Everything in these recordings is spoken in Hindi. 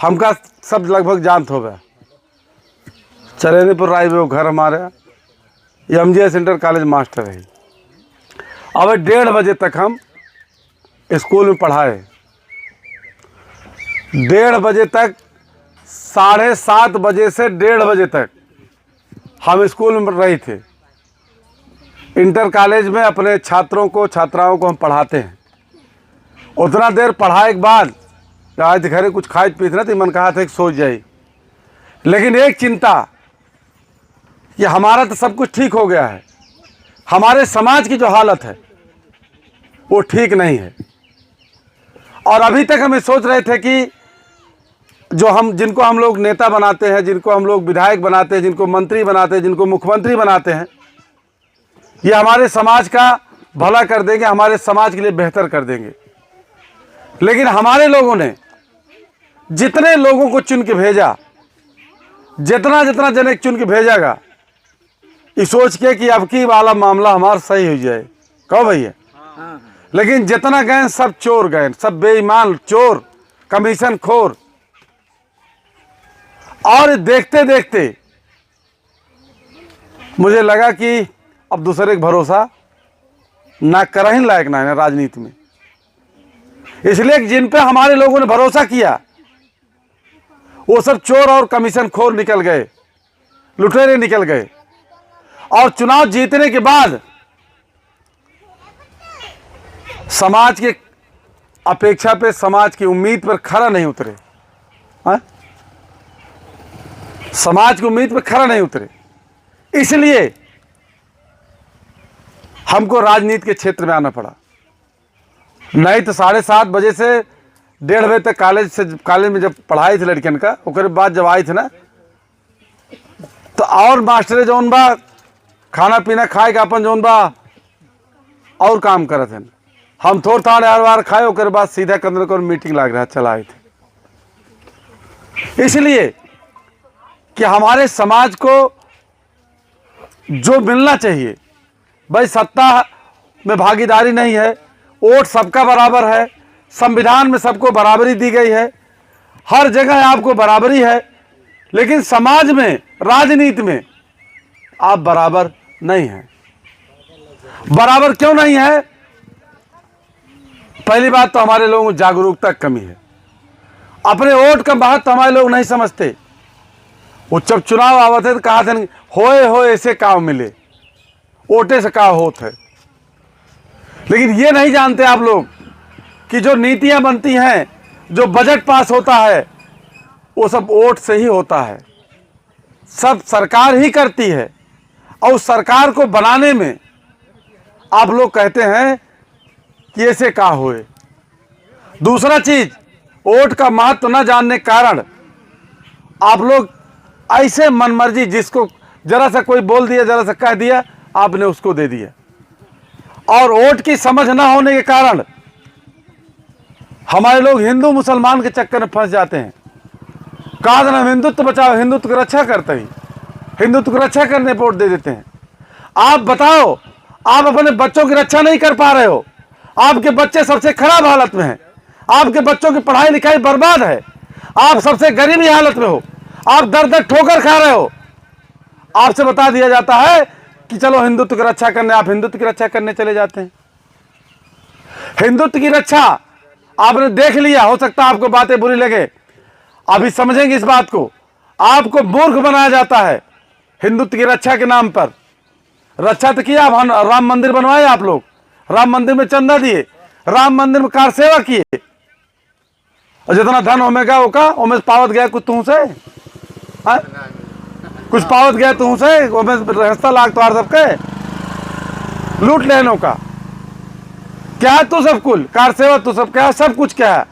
हमका सब लगभग जानत हो गया। चरैनीपुर राय में वो घर हमारे, MGS सेंटर कॉलेज मास्टर है। अब 1:30 बजे तक हम स्कूल में पढ़ाए, 1:30 बजे तक, 7:30 बजे से 1:30 बजे तक हम स्कूल में रहे थे। इंटर कॉलेज में अपने छात्रों को छात्राओं को हम पढ़ाते हैं। उतना देर पढ़ाए के बाद आज घरे कुछ खाए पीते ना, तो मन कहा था कि सो जाए, लेकिन एक चिंता कि हमारा तो सब कुछ ठीक हो गया है, हमारे समाज की जो हालत है वो ठीक नहीं है। और अभी तक हम सोच रहे थे कि जिनको हम लोग नेता बनाते हैं, जिनको हम लोग विधायक बनाते हैं, जिनको मंत्री बनाते हैं, जिनको मुख्यमंत्री बनाते हैं, ये हमारे समाज का भला कर देंगे, हमारे समाज के लिए बेहतर कर देंगे। लेकिन हमारे लोगों ने जितने लोगों को चुन के भेजा, जितना जितना जन चुन के भेजागा, इस सोच के कि अब की वाला मामला हमारा सही हो जाए, कहो भैया। लेकिन जितना गए सब चोर गए, सब बेईमान, चोर, कमीशन खोर। और देखते देखते मुझे लगा कि अब दूसरे का भरोसा ना कर ही लायक ना है राजनीति में। इसलिए जिन पे हमारे लोगों ने भरोसा किया वो सब चोर और कमीशन खोर निकल गए, लुटेरे निकल गए। और चुनाव जीतने के बाद समाज के अपेक्षा पे, समाज की उम्मीद पर खरा नहीं उतरे। हाँ? समाज की उम्मीद पर खरा नहीं उतरे, इसलिए हमको राजनीति के क्षेत्र में आना पड़ा। नहीं तो 7:30 बजे से 1:30 बजे तक कॉलेज में जब पढ़ाई थी लड़कियन का, उसके बाद जब आई थी ना, तो और मास्टर जौन बा खाना पीना खाए के अपन जौन बा और काम करत हैं। हम थोड़ा हर बार खाए, उसके बाद सीधा कंदर को मीटिंग लग रहा चला आए थे। इसलिए कि हमारे समाज को जो मिलना चाहिए, भाई सत्ता में भागीदारी नहीं है, वोट सबका बराबर है, संविधान में सबको बराबरी दी गई है, हर जगह आपको बराबरी है, लेकिन समाज में, राजनीति में आप बराबर नहीं हैं। बराबर क्यों नहीं है? पहली बात तो हमारे लोगों को जागरूकता की कमी है। अपने वोट का महत्व हमारे लोग नहीं समझते। वो जब चुनाव आवत है तो कहा था होए ऐसे काम मिले, वोटे से काम होत है। लेकिन ये नहीं जानते आप लोग कि जो नीतियां बनती हैं, जो बजट पास होता है, वो सब वोट से ही होता है, सब सरकार ही करती है। और उस सरकार को बनाने में आप लोग कहते हैं कि ऐसे का होए। दूसरा चीज, वोट का महत्व न जानने के कारण आप लोग ऐसे मनमर्जी, जिसको जरा सा कोई बोल दिया, जरा सा कह दिया, आपने उसको दे दिया। और वोट की समझ न होने के कारण हमारे लोग हिंदू मुसलमान के चक्कर में फंस जाते हैं। कहा था ना, हिंदुत्व बचाओ, हिंदुत्व की रक्षा करते ही, हिंदुत्व की रक्षा करने पर वोट दे देते हैं। आप बताओ, आप अपने बच्चों की रक्षा नहीं कर पा रहे हो, आपके बच्चे सबसे खराब हालत में हैं, आपके बच्चों की पढ़ाई लिखाई बर्बाद है, आप सबसे गरीबी हालत में हो, आप दर दर ठोकर खा रहे हो। आपसे बता दिया जाता है कि चलो हिंदुत्व की रक्षा करने, आप हिंदुत्व की रक्षा करने चले जाते हैं। हिंदुत्व की रक्षा आपने देख लिया, हो सकता है आपको बातें बुरी लगे, अभी समझेंगे इस बात को। आपको मूर्ख बनाया जाता है हिंदुत्व की रक्षा के नाम पर। रक्षा तो किया, राम मंदिर बनवाए आप लोग, राम मंदिर में चंदा दिए, राम मंदिर में कार सेवा किए, और जितना धन होमेगा वो उमें पावत गया कुछ तुमसे, कुछ पावत गया तुमसे, रास्ता लाग तो सबके लूट लेनो का क्या है? तू सब कुल कार सेवा, तू सब क्या है? सब कुछ क्या है?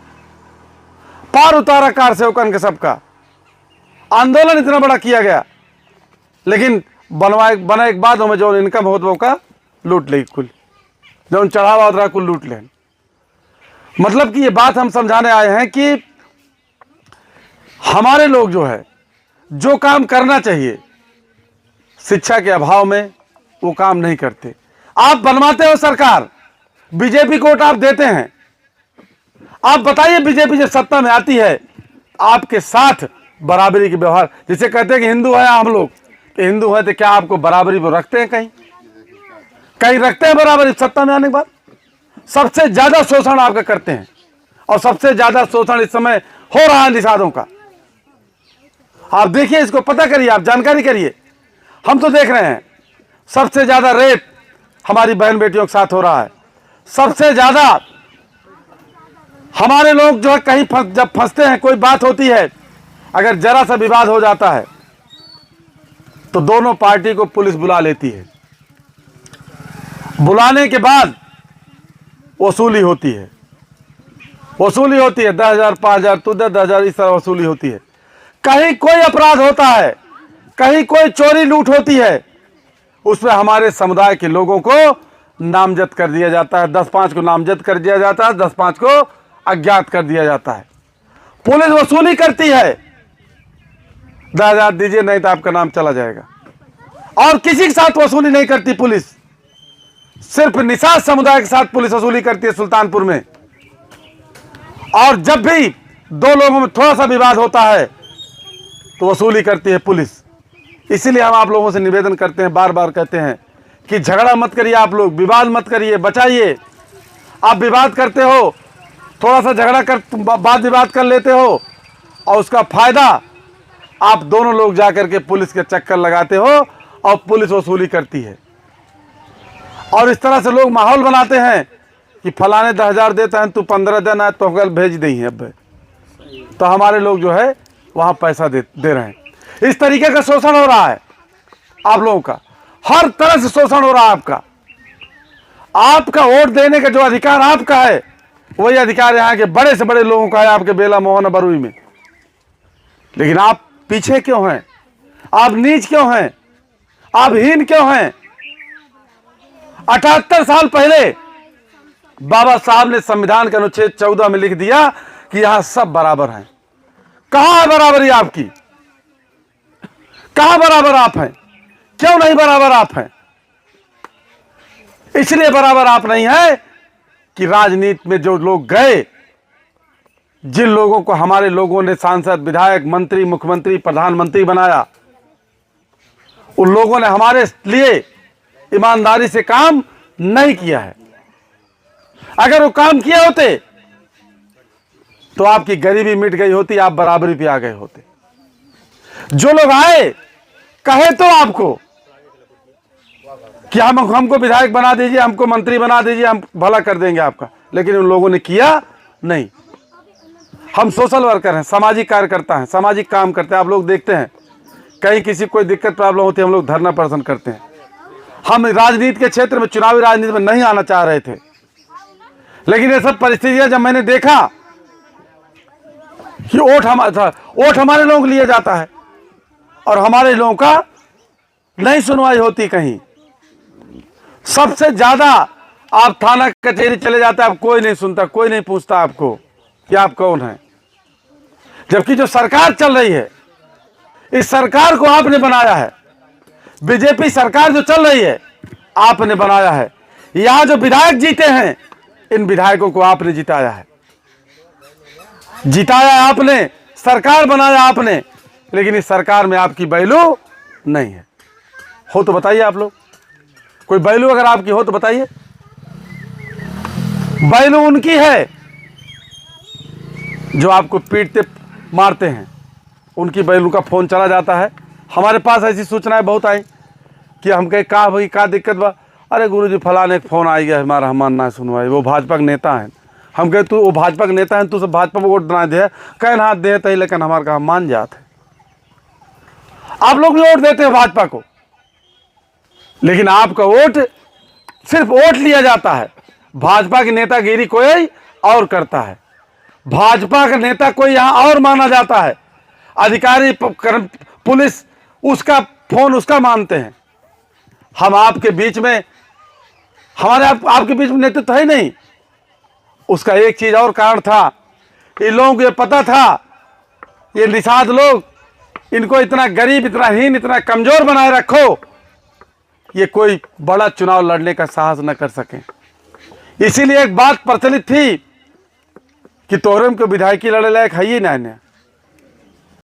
पार उतारा कार सेवकन के सबका। आंदोलन इतना बड़ा किया गया, लेकिन बना एक बाद हमें जो इनकम होत वो का लूट ले, कुल जो चढ़ावा उतरा कुल लूट ले। मतलब कि ये बात हम समझाने आए हैं कि हमारे लोग जो है, जो काम करना चाहिए, शिक्षा के अभाव में वो काम नहीं करते। आप बनवाते हो सरकार, बीजेपी को वोट आप देते हैं। आप बताइए, बीजेपी जब सत्ता में आती है, आपके साथ बराबरी के व्यवहार, जिसे कहते हैं कि हिंदू है हम लोग, कि हिंदू है तो क्या आपको बराबरी वो रखते हैं? कहीं कहीं रखते हैं बराबरी? सत्ता में आने के बाद सबसे ज्यादा शोषण आपका करते हैं, और सबसे ज्यादा शोषण इस समय हो रहा है निषादों का। आप देखिए, इसको पता करिए, आप जानकारी करिए। हम तो देख रहे हैं सबसे ज्यादा रेप हमारी बहन बेटियों के साथ हो रहा है। सबसे ज्यादा हमारे लोग जो है कहीं जब फंसते हैं, कोई बात होती है, अगर जरा सा विवाद हो जाता है तो दोनों पार्टी को पुलिस बुला लेती है। बुलाने के बाद वसूली होती है, वसूली होती है 10,000 5,000 तू दे 10,000, इस तरह वसूली होती है। कहीं कोई अपराध होता है, कहीं कोई चोरी लूट होती है, उसमें हमारे समुदाय के लोगों को नामजद कर दिया जाता है। 10-5 को नामजद कर दिया जाता है, 10-5 को अज्ञात कर दिया जाता है। पुलिस वसूली करती है, 10,000 दीजिए नहीं तो आपका नाम चला जाएगा। और किसी के साथ वसूली नहीं करती पुलिस, सिर्फ निषाद समुदाय के साथ पुलिस वसूली करती है सुल्तानपुर में। और जब भी दो लोगों में थोड़ा सा विवाद होता है तो वसूली करती है पुलिस। इसीलिए हम आप लोगों से निवेदन करते हैं, बार बार कहते हैं कि झगड़ा मत करिए, आप लोग विवाद मत करिए, बचाइए। आप विवाद करते हो, थोड़ा सा झगड़ा कर बात विवाद कर लेते हो, और उसका फायदा आप दोनों लोग जाकर के पुलिस के चक्कर लगाते हो और पुलिस वसूली करती है। और इस तरह से लोग माहौल बनाते हैं कि फलाने 10,000 देता है, तू 15 देना है तो कल भेज दी है। अब तो हमारे लोग जो है वहाँ पैसा दे रहे हैं। इस तरीके का शोषण हो रहा है आप लोगों का, हर तरह से शोषण हो रहा है आपका। आपका वोट देने का जो अधिकार आपका है, वही अधिकार यहाँ के बड़े से बड़े लोगों का है, आपके बेला मोहन बरुई में। लेकिन आप पीछे क्यों हैं? आप नीच क्यों हैं? आप हीन क्यों हैं? 78 साल पहले बाबा साहब ने संविधान के अनुच्छेद 14 में लिख दिया कि यहां सब बराबर हैं। कहां है बराबरी आपकी? कहां बराबर आप हैं? क्यों नहीं बराबर आप हैं? इसलिए बराबर आप नहीं है कि राजनीति में जो लोग गए, जिन लोगों को हमारे लोगों ने सांसद, विधायक, मंत्री, मुख्यमंत्री, प्रधानमंत्री बनाया, उन लोगों ने हमारे लिए ईमानदारी से काम नहीं किया है। अगर वो काम किए होते तो आपकी गरीबी मिट गई होती, आप बराबरी पे आ गए होते। जो लोग आए, कहे तो आपको कि हमको विधायक बना दीजिए, हमको मंत्री बना दीजिए, हम भला कर देंगे आपका, लेकिन उन लोगों ने किया नहीं। हम सोशल वर्कर हैं, सामाजिक कार्यकर्ता हैं, सामाजिक काम करते हैं। आप लोग देखते हैं कहीं किसी कोई दिक्कत प्रॉब्लम होती है, हम लोग धरना प्रदर्शन करते हैं। हम राजनीति के क्षेत्र में, चुनावी राजनीति में नहीं आना चाह रहे थे, लेकिन ये सब परिस्थितियां जब मैंने देखा कि वोट हमारे लोगों को लिया जाता है और हमारे लोगों का नहीं सुनवाई होती कहीं। सबसे ज्यादा आप थाना कचहरी चले जाते हैं, आप कोई नहीं सुनता, कोई नहीं पूछता आपको कि आप कौन हैं। जबकि जो सरकार चल रही है, इस सरकार को आपने बनाया है। बीजेपी सरकार जो चल रही है, आपने बनाया है। यहां जो विधायक जीते हैं, इन विधायकों को आपने जिताया है, जिताया आपने, सरकार बनाया आपने, लेकिन इस सरकार में आपकी वैल्यू नहीं है। हो तो बताइए आप लोग, कोई वैल्यू अगर आपकी हो तो बताइए। वैल्यू उनकी है जो आपको पीटते मारते हैं, उनकी वैल्यू का फोन चला जाता है। हमारे पास ऐसी सूचनाएं बहुत आई कि हम कहे का भाई का दिक्कत बा, अरे गुरुजी फलाने एक फोन आई गया हमारा, हमारा ना सुनवाई, वो भाजपा के नेता हैं। हम कहे तू वो भाजपा के नेता हैं, तू सब भाजपा में वोट बना दे, कह हाथ दे तही, लेकिन हमारे कहा मान जाते। आप लोग भी वोट देते हैं भाजपा को, लेकिन आपका वोट सिर्फ वोट लिया जाता है। भाजपा की नेतागिरी कोई और करता है, भाजपा का नेता कोई यहां और माना जाता है। अधिकारी पुलिस उसका फोन उसका मानते हैं। हम आपके बीच में, हमारे आपके बीच में नेतृत्व है नहीं। उसका एक चीज और कारण था, इन लोगों को ये पता था, ये निषाद लोग, इनको इतना गरीब, इतना हीन, इतना कमजोर बनाए रखो, ये कोई बड़ा चुनाव लड़ने का साहस न कर सके। इसीलिए एक बात प्रचलित थी कि तोहरे को विधायकी लड़े लायक है ही ना।